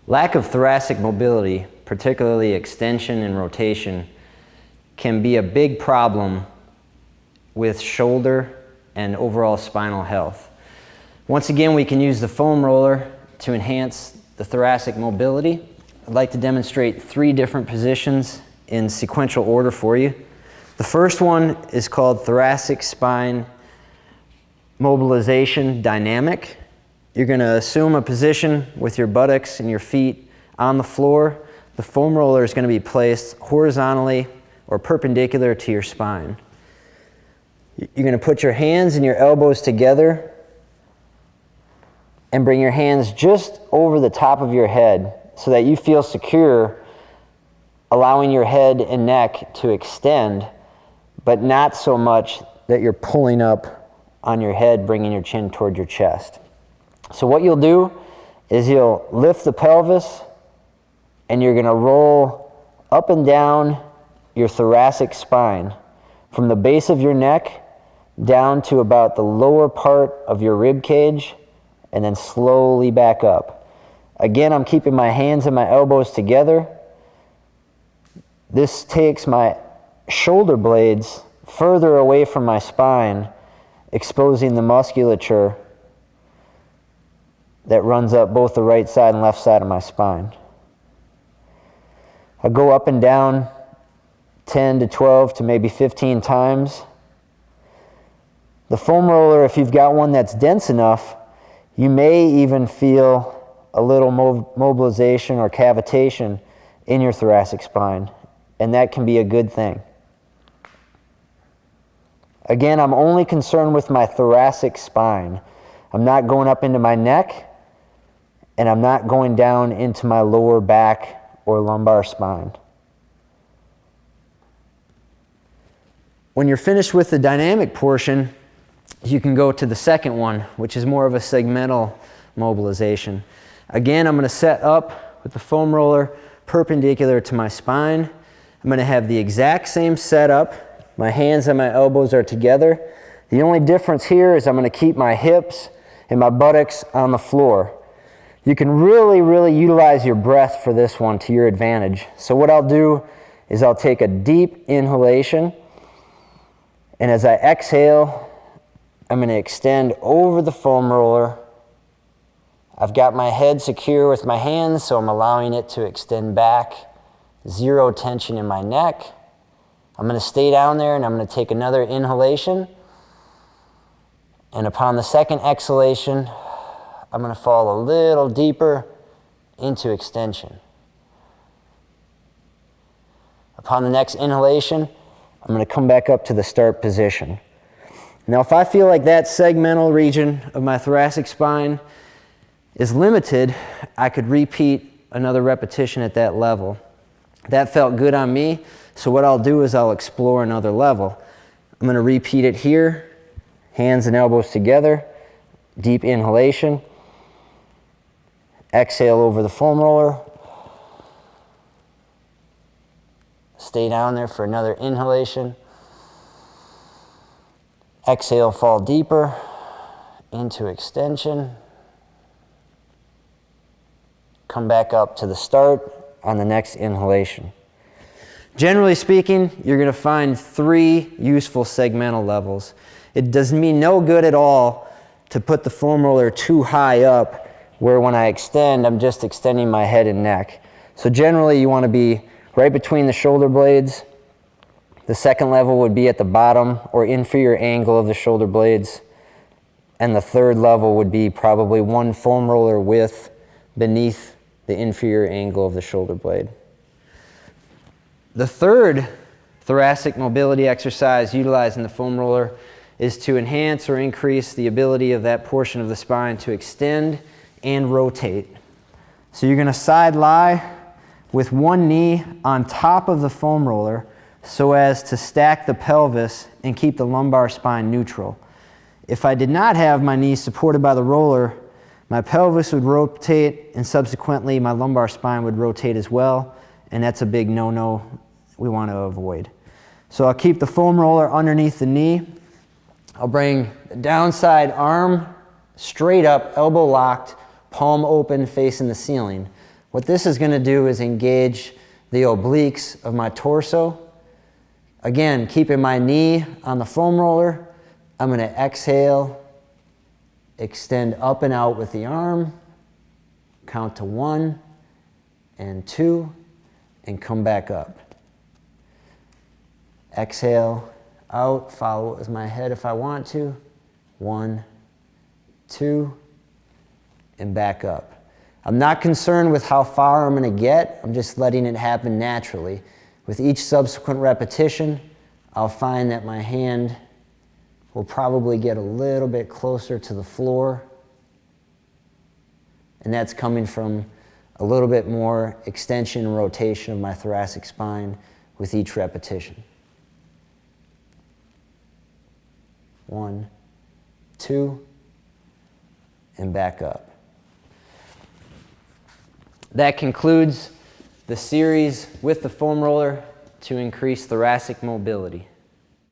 Lack of thoracic mobility, particularly extension and rotation, can be a big problem with shoulder and overall spinal health. Once again, we can use the foam roller to enhance the thoracic mobility. I'd like to demonstrate 3 different positions in sequential order for you. The first one is called thoracic spine mobilization dynamic. You're going to assume a position with your buttocks and your feet on the floor. The foam roller is going to be placed horizontally or perpendicular to your spine. You're going to put your hands and your elbows together and bring your hands just over the top of your head so that you feel secure, allowing your head and neck to extend, but not so much that you're pulling up on your head, bringing your chin toward your chest. So what you'll do is you'll lift the pelvis and you're going to roll up and down your thoracic spine from the base of your neck down to about the lower part of your rib cage and then slowly back up. Again, I'm keeping my hands and my elbows together. This takes my shoulder blades further away from my spine, exposing the musculature that runs up both the right side and left side of my spine. I'll go up and down 10 to 12 to maybe 15 times. The foam roller, if you've got one that's dense enough, you may even feel a little mobilization or cavitation in your thoracic spine, and that can be a good thing. Again, I'm only concerned with my thoracic spine. I'm not going up into my neck, and I'm not going down into my lower back or lumbar spine. When you're finished with the dynamic portion, you can go to the second one, which is more of a segmental mobilization. Again, I'm going to set up with the foam roller perpendicular to my spine. I'm going to have the exact same setup. My hands and my elbows are together. The only difference here is I'm going to keep my hips and my buttocks on the floor. You can really utilize your breath for this one to your advantage. So what I'll do is I'll take a deep inhalation, and as I exhale, I'm going to extend over the foam roller. I've got my head secure with my hands, so I'm allowing it to extend back. 0 tension in my neck. I'm going to stay down there, and I'm going to take another inhalation. And upon the second exhalation, I'm going to fall a little deeper into extension. Upon the next inhalation, I'm going to come back up to the start position. Now, if I feel like that segmental region of my thoracic spine is limited, I could repeat another repetition at that level. That felt good on me, so what I'll do is I'll explore another level. I'm going to repeat it here, hands and elbows together, deep inhalation, exhale over the foam roller, stay down there for another inhalation, exhale, fall deeper into extension, come back up to the start on the next inhalation. Generally speaking, you're going to find 3 useful segmental levels. It does me no good at all to put the foam roller too high up where when I extend, I'm just extending my head and neck. So generally you want to be right between the shoulder blades. The second level would be at the bottom or inferior angle of the shoulder blades. And the third level would be probably 1 foam roller width beneath the inferior angle of the shoulder blade. The third thoracic mobility exercise utilizing the foam roller is to enhance or increase the ability of that portion of the spine to extend and rotate. So you're going to side lie with one knee on top of the foam roller so as to stack the pelvis and keep the lumbar spine neutral. If I did not have my knees supported by the roller, my pelvis would rotate and subsequently my lumbar spine would rotate as well, and that's a big no-no we want to avoid. So I'll keep the foam roller underneath the knee. I'll bring the downside arm straight up, elbow locked, palm open, facing the ceiling. What this is going to do is engage the obliques of my torso. Again, keeping my knee on the foam roller, I'm going to exhale, extend up and out with the arm, count to 1 and 2, and come back up. Exhale, out, follow it with my head if I want to. 1, 2, and back up. I'm not concerned with how far I'm going to get. I'm just letting it happen naturally. With each subsequent repetition, I'll find that my hand will probably get a little bit closer to the floor. And that's coming from a little bit more extension and rotation of my thoracic spine with each repetition. 1, 2, and back up. That concludes the series with the foam roller to increase thoracic mobility.